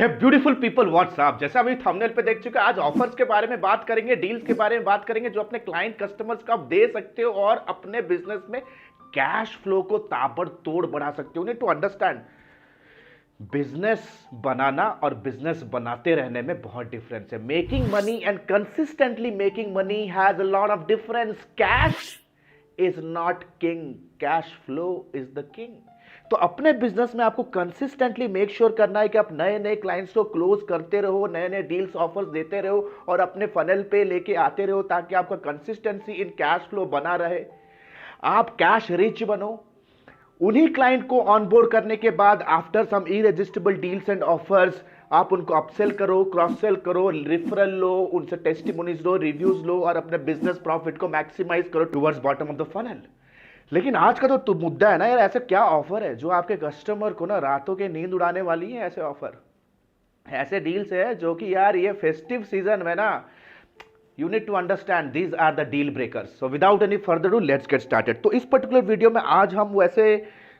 हे beautiful people WhatsApp, जैसा अभी thumbnail पे देख चुके हैं, आज ऑफर्स के बारे में बात करेंगे, डील्स के बारे में बात करेंगे जो अपने क्लाइंट कस्टमर्स को आप दे सकते हो और अपने बिजनेस में कैश फ्लो को ताबड़तोड़ बढ़ा सकते हो। नीड टू अंडरस्टैंड, बिजनेस बनाना और बिजनेस बनाते रहने में बहुत डिफरेंस है। Making money and consistently making money has a lot of difference. Cash is not king, cash flow is the king. तो अपने बिजनेस में आपको कंसिस्टेंटली मेक श्योर करना है कि आप नए नए क्लाइंट्स को क्लोज करते रहो, नए नए डील्स ऑफर्स देते रहो और अपने फनल पे लेके आते रहो ताकि आपका कंसिस्टेंसी इन कैश फ्लो बना रहे, आप कैश रिच बनो। उन्हीं क्लाइंट को ऑनबोर्ड करने के बाद after some irresistible deals and offers आप उनको अपसेल करो, क्रॉस सेल करो, रिफरल लो, उनसे टेस्टिमोनीज लो, रिव्यूज लो और अपने बिजनेस प्रॉफिट को मैक्सिमाइज करो towards bottom of the funnel. लेकिन आज का तो मुद्दा है ना यार, ऐसे क्या ऑफर है जो आपके कस्टमर को ना रातों के नींद उड़ाने वाली है? ऐसे ऑफर, ऐसे डील्स है जो कि यार ये फेस्टिव सीजन में ना, you need to understand these are the deal breakers. So without any further ado, let's get started. तो इस पर्टिकुलर वीडियो में आज हम वैसे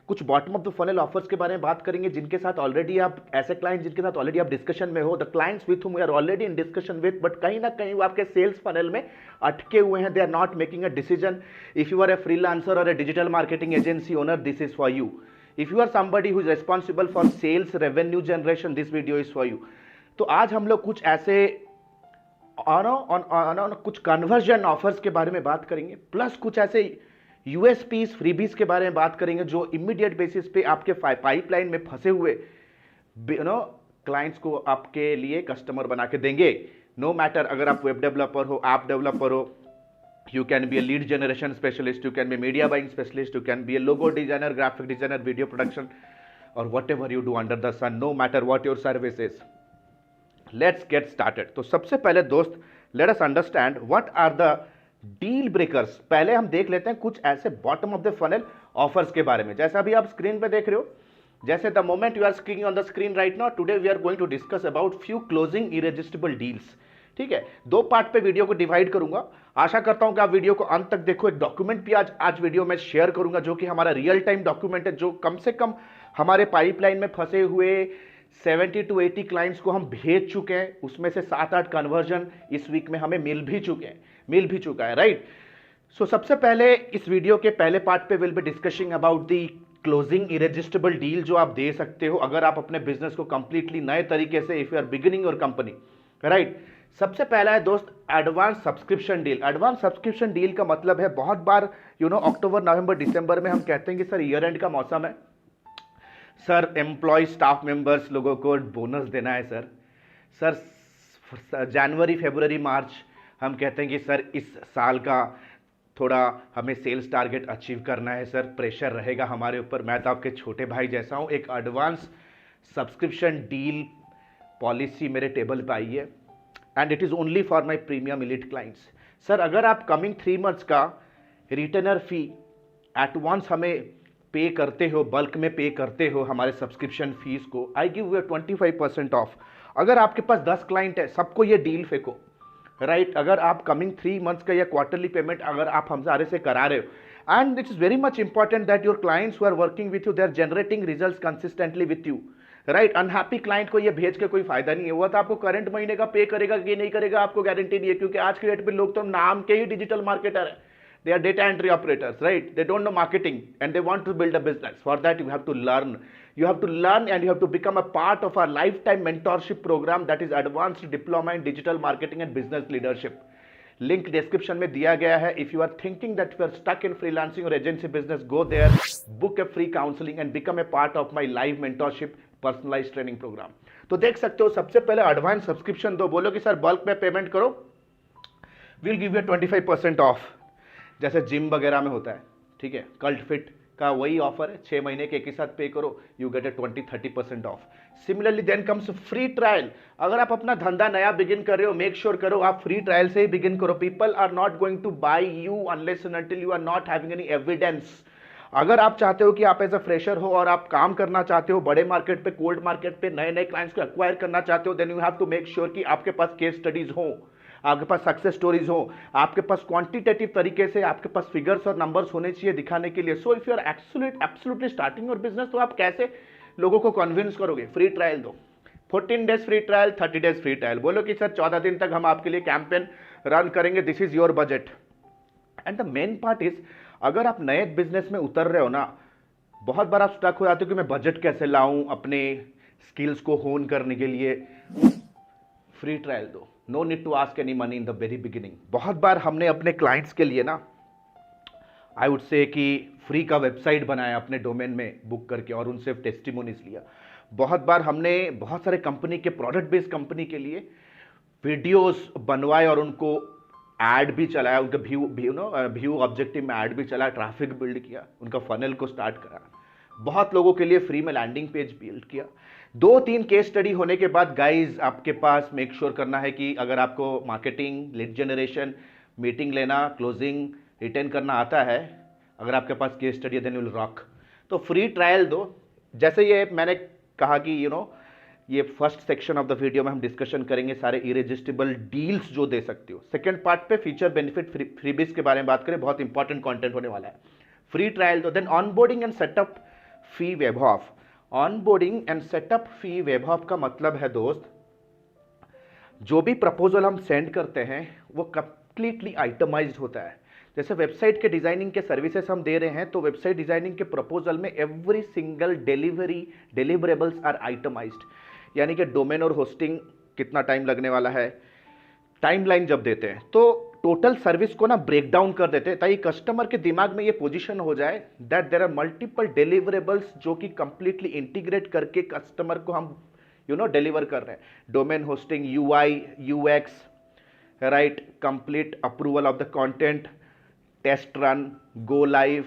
कुछ bottom of the funnel offers के बारे में बात करेंगे जिनके साथ ऑलरेडी आप, ऐसे क्लाइंट जिनके साथ ऑलरेडी आप डिस्कशन में हो, the clients with whom we are already in discussion with, but कहीं ना कहीं वो आपके सेल्स फनल में अटके हुए हैं, they are not making a decision. If you are a freelancer और a digital marketing agency owner, this is for you. If you are somebody who is responsible for sales revenue generation, this video is for you. तो आज हम लोग कुछ ऐसे कुछ conversion offers के बारे में बात करेंगे, प्लस कुछ ऐसे यूएसपीस फ्रीबीज के बारे में बात करेंगे जो इमीडिएट बेसिस पे आपके पाइपलाइन में फंसे हुए क्लाइंट्स को आपके लिए कस्टमर बना के देंगे। नो मैटर अगर आप वेब डेवलपर हो, ऐप डेवलपर हो, you can be a lead generation specialist, you can be a media buying specialist, you can be a logo designer, graphic designer, video production, or whatever you do under the sun, no matter what your service is. Let's get started. तो सबसे पहले दोस्त, let us understand what are the deal breakers. पहले हम देख लेते हैं कुछ ऐसे bottom of the funnel offers के बारे में। जैसा अभी आप स्क्रीन पे देख रहे हो, जैसे the moment you are screening on the screen right now, today we are going to discuss about few closing irresistible deals. ठीक है, दो पार्ट पे वीडियो को डिवाइड करूंगा। आशा करता हूं कि आप वीडियो को अंत तक देखो। एक डॉक्यूमेंट भी आज वीडियो में शेयर करूंगा जो कि हमारा रियल टाइम डॉक्यूमेंट है, जो कम से कम हमारे पाइपलाइन में फंसे हुए 70 to 80 क्लाइंट्स को हम भेज चुके हैं। उसमें से 7-8 कन्वर्जन इस वीक में हमें मिल भी चुका है, राइट। सो सबसे पहले इस वीडियो के पहले पार्ट पे will be discussing about the closing irresistible deal जो आप दे सकते हो अगर आप अपने बिजनेस को कंप्लीटली नए तरीके से, if you are beginning your company, right. सबसे पहला है दोस्त advance subscription deal. Advance subscription deal का मतलब है, बहुत बार अक्टूबर, नवंबर, दिसंबर में हम कहते हैं कि सर ईयर एंड का मौसम है, सर एम्प्लॉय स्टाफ मेंबर्स लोगों को बोनस देना है, सर जनवरी, फरवरी, मार्च हम कहते हैं कि सर इस साल का थोड़ा हमें सेल्स टारगेट अचीव करना है, सर प्रेशर रहेगा हमारे ऊपर। मैं तो आपके छोटे भाई जैसा हूं। एक एडवांस सब्सक्रिप्शन डील पॉलिसी मेरे टेबल पे आई है and it is only for my premium elite clients. Sir अगर आप कमिंग 3 मंथ्स का रिटेनर फी एट वंस हमें पे करते हो, बल्क में पे करते हो हमारे सब्सक्रिप्शन फीस को, आई गिव यू 25% ऑफ। अगर आपके पास 10 क्लाइंट है, सबको ये डील फेंको, राइट। अगर आप कमिंग 3 मंथ्स का या क्वार्टरली पेमेंट अगर आप हमारे से करा रहे हो, and it is very much important that your clients who are working with you, they are generating results consistently with you, right. Unhappy client को ये भेज के कोई फायदा नहीं है। वो तो आपको करंट महीने का पे करेगा कि नहीं करेगा आपको गारंटी नहीं है, क्योंकि आज के डेट पे लोग तो नाम के ही डिजिटल मार्केटर है। They are data entry operators, right? They don't know marketing and they want to build a business. For that, you have to learn. You have to learn and you have to become a part of our lifetime mentorship program that is Advanced Diploma in Digital Marketing and Business Leadership. Link description में दिया गया है. If you are thinking that you are stuck in freelancing or agency business, go there, book a free counseling and become a part of my live mentorship personalized training program. तो देख सकते हो, सबसे पहले एडवांस सब्सक्रिप्शन दो, बोलो कि sir bulk में पेमेंट करो, we'll give you 25% ऑफ, जैसे जिम वगैरह में होता है, ठीक है। कल्ट फिट का वही ऑफर है, 6 महीने के एक ही साथ पे करो, you get a 20-30% off. Similarly then comes free trial. अगर आप अपना धंधा नया बिगिन कर रहे हो, मेक श्योर करो आप फ्री ट्रायल से ही बिगिन करो। People are not going to buy you unless and until you are not having any evidence. अगर आप चाहते हो कि आप एज अ फ्रेशर हो और आप काम करना चाहते हो बड़े मार्केट पे, कोल्ड मार्केट पे, नए नए क्लाइंट्स को एक्वायर करना चाहते हो, then you have to make sure कि आपके पास केस स्टडीज हो, आपके पास सक्सेस स्टोरीज हो, आपके पास क्वांटिटेटिव तरीके से आपके पास फिगर्स और नंबर्स होने चाहिए दिखाने के लिए। So if you are absolutely starting your business, तो आप कैसे लोगों को कन्विंस करोगे? फ्री ट्रायल दो। 14 days free trial, 30 days free trial, बोलो कि सर 14 दिन तक हम आपके लिए कैंपेन रन करेंगे, this is your budget. And the main part is, अगर आप नए बिजनेस में उतर रहे हो ना, बहुत बार आप स्टक हो जाते हो कि मैं बजट कैसे लाऊं अपने स्किल्स को होन करने के लिए। फ्री ट्रायल दो, no need to ask any money in the very beginning. बहुत बार हमने अपने क्लाइंट्स के लिए ना, आई वुड से कि फ्री का वेबसाइट बनाया अपने डोमेन में बुक करके और उनसे टेस्टिमोनीज लिया। बहुत बार हमने बहुत सारे कंपनी के, प्रोडक्ट बेस्ड कंपनी के लिए वीडियोस बनवाए और उनको ऐड भी चलाया, उनका व्यू ऑब्जेक्टिव में ऐड भी चलाया, ट्रैफिक बिल्ड किया, उनका फनल को स्टार्ट करा, बहुत लोगों के लिए फ्री में लैंडिंग पेज बिल्ड किया। 2-3 केस स्टडी होने के बाद गाइज आपके पास मेक श्योर करना है कि अगर आपको मार्केटिंग, लीड जनरेशन, मीटिंग लेना, क्लोजिंग, रिटेन करना आता है, अगर आपके पास केस स्टडी है, देन विल रॉक। तो फ्री ट्रायल दो। जैसे ये मैंने कहा कि ये first section of the video में हम डिस्कशन करेंगे सारे इरेजिस्टिबल डील्स जो दे सकते हो। Second part pay feature benefit freebies के बारे में बात करें, बहुत इंपॉर्टेंट कंटेंट होने वाला है। फ्री ट्रायल दो, then onboarding and setup fee waiver. Onboarding and setup fee waiver का मतलब है दोस्त, जो भी प्रपोजल हम सेंड करते हैं वो कंप्लीटली आइटमाइज्ड होता है। जैसे वेबसाइट के डिजाइनिंग के सर्विसेज हम दे रहे हैं, तो वेबसाइट डिजाइनिंग के प्रपोजल में every single deliverables are itemised, यानी कि डोमेन और होस्टिंग कितना टाइम लगने वाला है, टाइमलाइन जब देते हैं तो टोटल सर्विस को ना ब्रेक डाउन कर देते हैं, ताकि कस्टमर के दिमाग में ये पोजीशन हो जाए that there are multiple deliverables जो कि कंप्लीटली इंटीग्रेट करके कस्टमर को हम डिलीवर कर रहे हैं। Domain hosting, UI UX, right, complete approval of the content, test run, go live,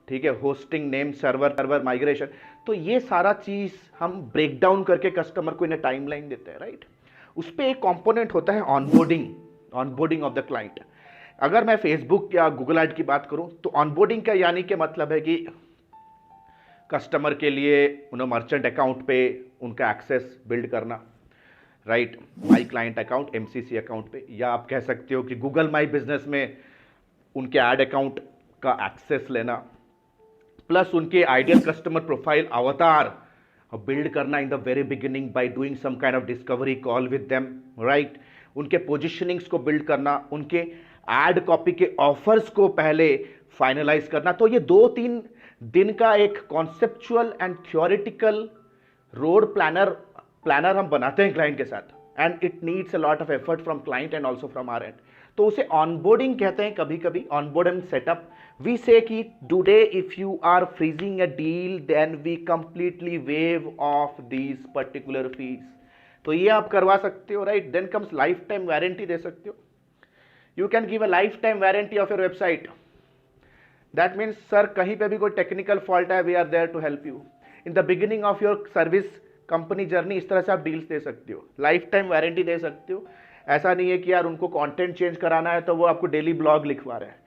ठीक है, होस्टिंग, नेम सर्वर माइग्रेशन। तो ये सारा चीज हम ब्रेक डाउन करके कस्टमर को इन्हें टाइमलाइन देते हैं, राइट। उस पर एक कंपोनेंट होता है ऑनबोर्डिंग ऑफ द क्लाइंट। अगर मैं फेसबुक या गूगल ऐड की बात करूं तो ऑनबोर्डिंग का यानी कि मतलब है कि कस्टमर के लिए मर्चेंट अकाउंट पे उनका एक्सेस बिल्ड करना, right, my client account, MCC account पे, या आप कह सकते हो कि गूगल माई बिजनेस में उनके ऐड अकाउंट का एक्सेस लेना, प्लस उनके ideal customer profile avatar build करना in the very beginning by doing some kind of discovery call with them, right. उनके पोजिशनिंग्स को बिल्ड करना, उनके एड कॉपी के ऑफर्स को पहले फाइनलाइज करना। तो ये 2-3 दिन का एक conceptual and theoretical road planner हम बनाते हैं क्लाइंट के साथ, and it needs a lot of effort from client and also from our end. तो उसे ऑनबोर्डिंग कहते हैं कभी कभी, onboard and setup. We say कि today if you are freezing a deal then we completely waive off these particular fees. तो ये आप करवा सकते हो, right. Then comes lifetime warranty दे सकते हो। You can give a life time warranty of your website. That means sir कहीं पे भी कोई टेक्निकल फॉल्ट है, we are there to help you in the beginning of your service company journey. इस तरह से आप डील्स दे सकते हो, लाइफ टाइम वारंटी दे सकते हो। ऐसा नहीं है कि यार उनको कंटेंट चेंज कराना है तो वो आपको डेली ब्लॉग लिखवा रहे हैं।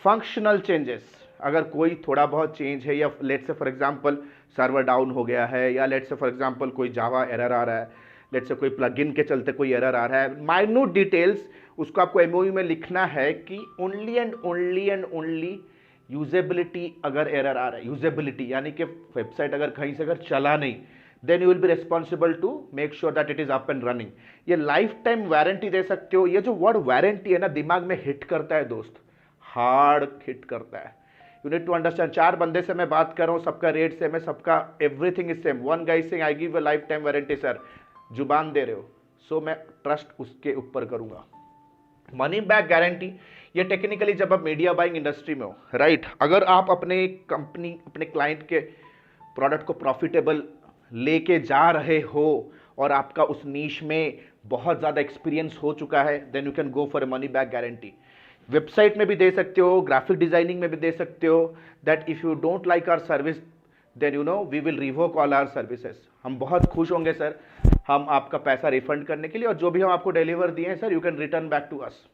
फंक्शनल चेंजेस, अगर कोई थोड़ा बहुत चेंज है, या let's say for example server down हो गया है, या लेट्स से फॉर एग्जांपल कोई जावा एरर आ रहा है, लेट्स से कोई प्लगइन के चलते कोई एरर आ रहा है, माइन्यूट डिटेल्स उसको आपको एमओयू में लिखना है कि ओनली एंड ओनली यूजेबिलिटी अगर एरर आ रहा है, यूजेबिलिटी यानी कि वेबसाइट अगर कहीं से अगर चला नहीं, then you will be responsible to make sure that it is up and running. ये लाइफ टाइम वारंटी दे सकते हो। ये जो वर्ड वारंटी है ना, दिमाग में हिट करता है दोस्त, हार्ड हिट करता है। You need to understand. 4 बंदे से मैं बात कर रहा हूँ, सबका रेट सेम है, सबका everything is same. One guys saying I give a life time warranty, sir जुबान दे रहे हो, सो मैं ट्रस्ट उसके ऊपर करूंगा। मनी बैक गारंटी, ये टेक्निकली जब आप मीडिया बाइंग इंडस्ट्री में हो, राइट, अगर आप अपने कंपनी, अपने क्लाइंट के प्रोडक्ट को प्रॉफिटेबल लेके जा रहे हो और आपका उस नीश में बहुत ज़्यादा एक्सपीरियंस हो चुका है, then you can go for a money back guarantee. Website में भी दे सकते हो, ग्राफिक डिजाइनिंग में भी दे सकते हो, that if you don't like our service then we will revoke all our services. हम बहुत खुश होंगे सर, हम आपका पैसा रिफंड करने के लिए, और जो भी हम आपको डिलीवर दिए हैं sir you can return back to us,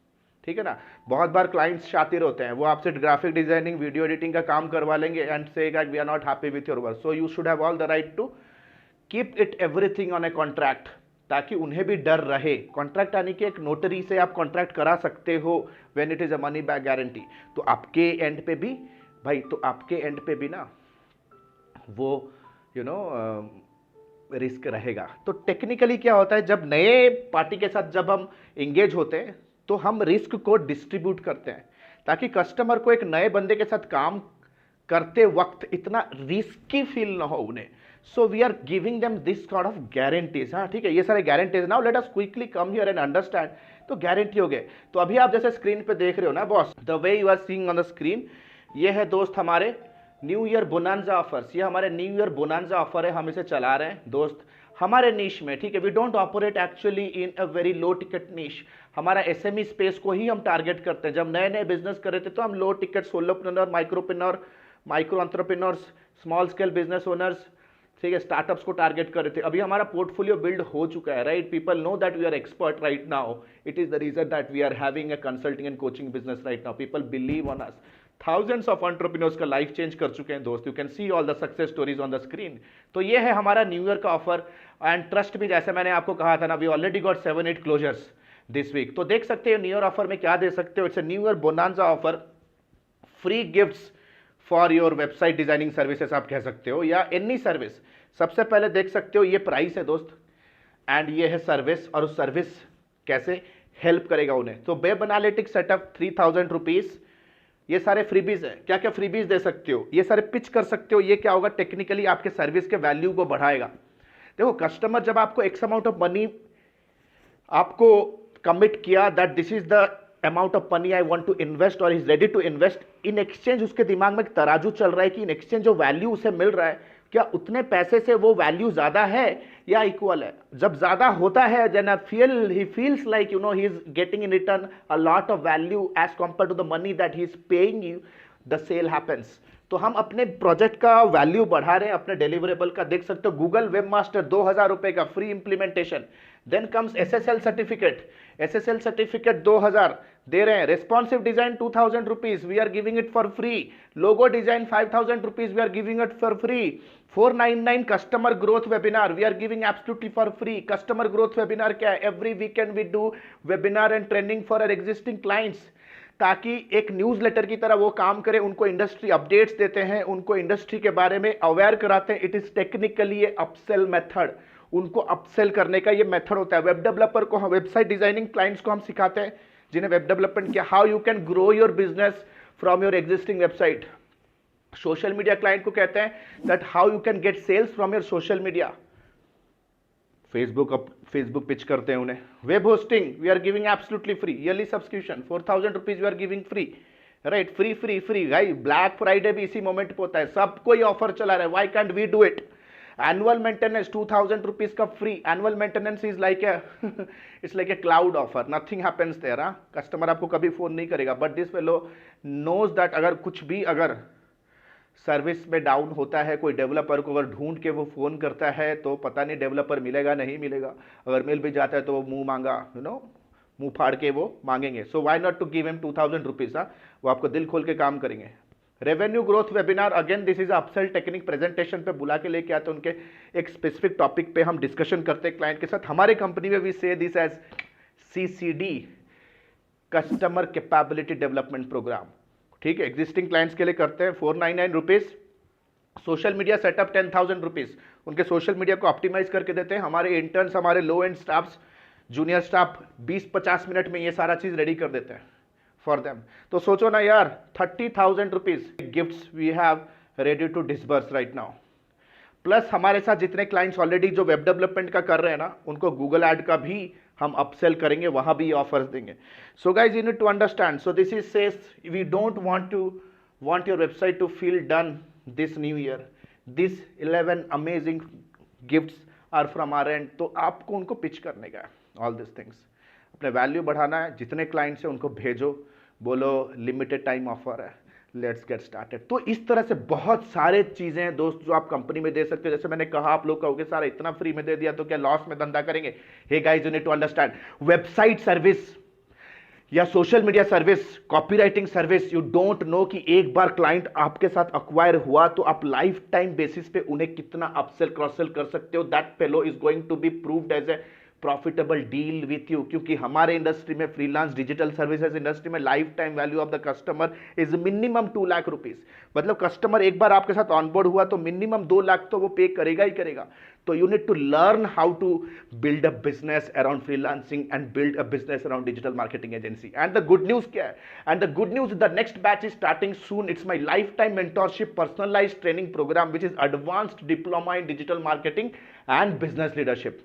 ठीक है ना। बहुत बार क्लाइंट्स शातिर होते हैं, वो आपसे ग्राफिक डिजाइनिंग, वीडियो एडिटिंग का काम करवा लेंगे एंड से that we are not happy with your work, so you should have all the right to keep it everything on a contract, ताकि उन्हें भी डर रहे। कॉन्ट्रैक्ट यानी कि एक नोटरी से आप कॉन्ट्रैक्ट करा सकते हो when it is a money back guarantee. तो आपके एंड पे भी भाई, तो आपके एंड पे भी ना वो रिस्क रहेगा। तो टेक्निकली क्या होता है, जब नए पार्टी के साथ जब हम इंगेज होते हैं तो हम रिस्क को डिस्ट्रीब्यूट करते हैं ताकि कस्टमर को एक नए बंदे के साथ काम करते वक्त इतना रिस्की फील ना हो उन्हें। So we are giving them this kind of guarantees. हाँ ठीक है, ये सारे guarantees. Now let us quickly come here and understand. तो गारंटी हो गए। तो अभी आप जैसे स्क्रीन पे देख रहे हो ना boss, the way you are seeing on the screen, ये है दोस्त हमारे न्यू ईयर बोनांजा ऑफर्स। ये हमारे न्यू ईयर बोनांजा ऑफर है, हम इसे चला रहे हैं दोस्त हमारे नीश में। ठीक है, we don't operate actually in a very low ticket niche. हमारा एसएमई स्पेस को ही हम टारगेट करते हैं। जब नए नए बिजनेस कर रहे थे तो हम low ticket solopreneur, micropreneur, micro entrepreneurs, small scale business owners, ठीक है, स्टार्टअप्स को टारगेट कर रहे थे। अभी हमारा पोर्टफोलियो बिल्ड हो चुका है, right. People know that we are expert right now. It is the reason that we are having a consulting and coaching business right now. People believe on us. Thousands of entrepreneurs का life change कर चुके हैं दोस्त। You can see all the success stories on the screen. तो ये है हमारा new year का ऑफर। एंड ट्रस्ट भी, जैसे मैंने आपको कहा था ना, we already got 7-8 closures this week. तो देख सकते हो न्यू ईयर ऑफर में क्या दे सकते हो। It's a new year bonanza offer, free gifts for your website designing services आप कह सकते हो, या एनी सर्विस। सबसे पहले देख सकते हो ये प्राइस है दोस्त, एंड ये है सर्विस, और उस सर्विस कैसे हेल्प करेगा उन्हें। तो वेब एनालिटिक्स सेटअप 3000 रुपीज। ये सारे फ्रीबीज है। क्या क्या फ्रीबीज दे सकते हो, ये सारे पिच कर सकते हो। ये क्या होगा, टेक्निकली आपके सर्विस के वैल्यू को बढ़ाएगा। देखो कस्टमर जब आपको एक्स अमाउंट ऑफ मनी आपको कमिट किया that this is the amount of money I want to invest और is ready to invest, in exchange उसके दिमाग में एक तराजू चल रहा है कि इन एक्सचेंज जो वैल्यू उसे मिल रहा है, क्या उतने पैसे से वो वैल्यू ज्यादा है या इक्वल है। जब ज्यादा होता है then he feels like he is getting in return a lot of value as compare to the money that he is paying you, the sale happens. तो हम अपने प्रोजेक्ट का वैल्यू बढ़ा रहे हैं, अपने डिलीवरेबल का। देख सकते हो गूगल वेबमास्टर 2000 रुपए का free implementation. Then comes SSL certificate, SSL certificate 2000 दे रहे हैं। Responsive design 2000 rupees, we are giving it for free. Logo design 5000 rupees, we are giving it for free. 499 customer growth webinar, we are giving absolutely for free. Customer growth webinar क्या है, every weekend we do webinar and training for our existing clients, ताकि एक newsletter की तरह वो काम करे। उनको इंडस्ट्री अपडेट्स देते हैं, उनको इंडस्ट्री के बारे में अवेयर कराते हैं। It is technically a upsell method, उनको अपसेल करने का ये मेथड होता है। वेब डेवलपर को, वेबसाइट डिजाइनिंग क्लाइंट्स को हम सिखाते हैं जिन्हें वेब डेवलपमेंट किया, how you can grow your business from your existing website. Social media client को कहते हैं that how you can get sales from your social media. Facebook pitch करते हैं उन्हें। Web hosting we are giving absolutely free, yearly subscription 4000 rupees we are giving free, right. Free free free भाई, black Friday भी इसी moment पे होता है, सब कोई ऑफर चला रहा है, why can't we do it. Annual maintenance 2000 rupees का free. Annual maintenance is like it's like a cloud offer, nothing happens there. Customer आपको कभी फोन नहीं करेगा, but this fellow knows that अगर कुछ भी अगर सर्विस में डाउन होता है, कोई डेवलपर को अगर ढूंढ के वो फोन करता है तो पता नहीं डेवलपर मिलेगा नहीं मिलेगा। अगर मिल भी जाता है तो वो मुंह मांगा, मुंह फाड़ के वो मांगेंगे। So why not to give him 2000 rupees. वो आपको दिल खोल के काम करेंगे। Revenue growth webinar, again this is upsell technique. Presentation पे बुला के लेके आते हैं, उनके एक स्पेसिफिक टॉपिक पे हम डिस्कशन करते हैं क्लाइंट के साथ। हमारे कंपनी में we say this as CCD, customer capability development program, ठीक है। एग्जिस्टिंग क्लाइंट्स के लिए करते हैं 499 rupees. Social media setup 10,000 rupees, उनके सोशल मीडिया को ऑप्टिमाइज करके देते हैं। हमारे इंटर्न्स, हमारे low end staffs, junior staff 20-50 minute में ये सारा चीज रेडी कर देते हैं फॉर देम। तो सोचो ना यार, 30,000 rupees gifts we have ready to disburse right now. Plus हमारे साथ जितने क्लाइंट्स ऑलरेडी जो वेब डेवलपमेंट का कर रहे हैं ना, उनको गूगल ऐड का भी हम अपसेल करेंगे, वहां भी ऑफर्स देंगे। So guys you need to understand. So this is says we don't want your website to feel done this new year. This 11 amazing gifts are from our end. तो आपको उनको पिच करने का है, ऑल दिस थिंग्स। अपने value बढ़ाना है, जितने क्लाइंट्स हैं उनको भेजो, बोलो लिमिटेड टाइम ऑफर है, लेट्स गेट स्टार्टेड। तो इस तरह से बहुत सारे चीजें हैं दोस्त जो आप कंपनी में दे सकते हो। जैसे मैंने कहा, आप लोग कहोगे सारा इतना फ्री में दे दिया तो क्या लॉस में धंधा करेंगे। Hey guys, you need to understand, website service या social media service, copywriting service, you don't know कि एक बार क्लाइंट आपके साथ अक्वायर हुआ तो आप लाइफ टाइम बेसिस पे उन्हें कितना अपसेल क्रॉस सेल कर सकते हो। That fellow is going to be proved as a profitable deal with you, क्योंकि हमारे इंडस्ट्री में, फ्रीलांस डिजिटल सर्विसेज इंडस्ट्री में, lifetime value of the customer is minimum 2 lakh rupees. मतलब कस्टमर एक बार आपके साथ ऑनबोर्ड हुआ तो मिनिमम 2 लाख तो वो पे करेगा ही करेगा। तो you need to learn how to build a business around freelancing and build a business around digital marketing agency. And the good news क्या है? And the good news, the next batch is starting soon. It's my life time mentorship personalised training programme which is advanced diploma in digital marketing and business leadership.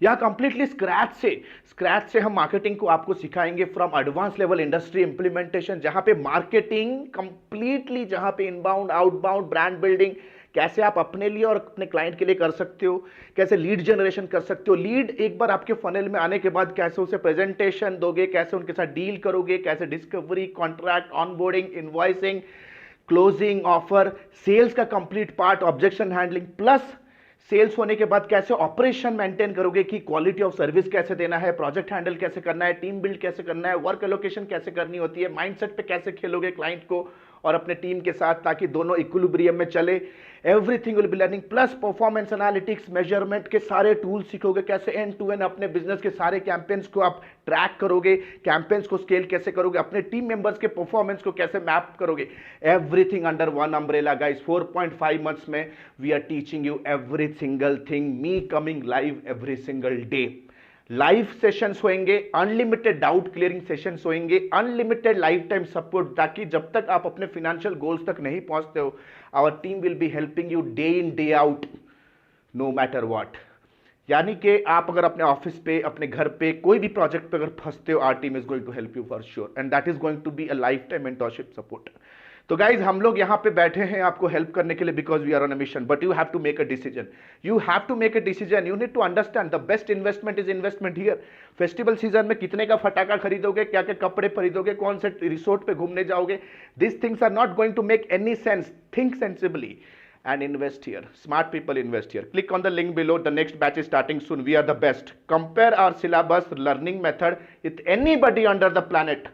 यह completely scratch से हम marketing को आपको सिखाएंगे from advance level industry implementation, जहां पे marketing completely, जहां पे इनबाउंड आउटबाउंड ब्रांड बिल्डिंग कैसे आप अपने लिए और अपने क्लाइंट के लिए कर सकते हो, कैसे लीड जनरेशन कर सकते हो, लीड एक बार आपके फनल में आने के बाद कैसे उसे प्रेजेंटेशन दोगे, कैसे उनके साथ डील करोगे, कैसे discovery, contract, onboarding, invoicing, closing, offer, sales का complete part, objection handling, plus sales होने के बाद कैसे ऑपरेशन मेंटेन करोगे कि क्वालिटी ऑफ सर्विस कैसे देना है, प्रोजेक्ट हैंडल कैसे करना है, टीम बिल्ड कैसे करना है, वर्क एलोकेशन कैसे करनी होती है, माइंडसेट पे कैसे खेलोगे क्लाइंट को और अपने टीम के साथ, ताकि दोनों इक्विलिब्रियम में चले। Everything will be learning, plus performance analytics, measurement के सारे टूल सीखोगे, कैसे एंड टू एंड अपने बिजनेस के सारे कैंपेन्स को आप ट्रैक करोगे, कैंपेन्स को स्केल कैसे करोगे, अपने टीम मेंबर्स के परफॉर्मेंस को कैसे मैप करोगे। Everything under one umbrella guys. 4.5 months में we are teaching you every single thing, me coming live every single day. Live sessions होंगे, अनलिमिटेड डाउट क्लियरिंग सेशंस होंगे, अनलिमिटेड लाइफ टाइम सपोर्ट, ताकि जब तक आप अपने फाइनेंशियल गोल्स तक नहीं पहुंचते हो, our team will be helping you day in day out, no matter what. यानी कि आप अगर अपने ऑफिस पे, अपने घर पे, कोई भी प्रोजेक्ट पे अगर फंसते हो, our team is going to help you for sure, and that is going to be a life time mentorship support. तो गाइज हम लोग यहाँ पे बैठे हैं आपको हेल्प करने के लिए, because we are on a mission, but you have to make a decision, you have to make a decision, you need to understand the best investment is investment here. Festival season में कितने का फटाका खरीदोगे, क्या क्या कपड़े खरीदोगे, कौन से रिसोर्ट पे घूमने जाओगे, this things are not going to make any sense. Think sensibly and invest here. Smart people invest here. Click on the link below. The next batch is starting soon. We are the best. Compare our syllabus, learning method with anybody under the planet.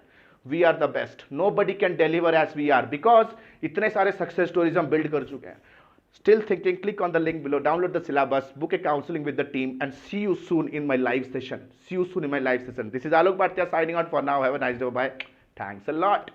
We are the best. Nobody can deliver as we are, because इतने सारे success stories हम build कर चुके हैं. Still thinking? Click on the link below. Download the syllabus. Book a counseling with the team, and see you soon in my live session. See you soon in my live session. This is Alok Bhatia signing out for now. Have a nice day. Bye. Thanks a lot.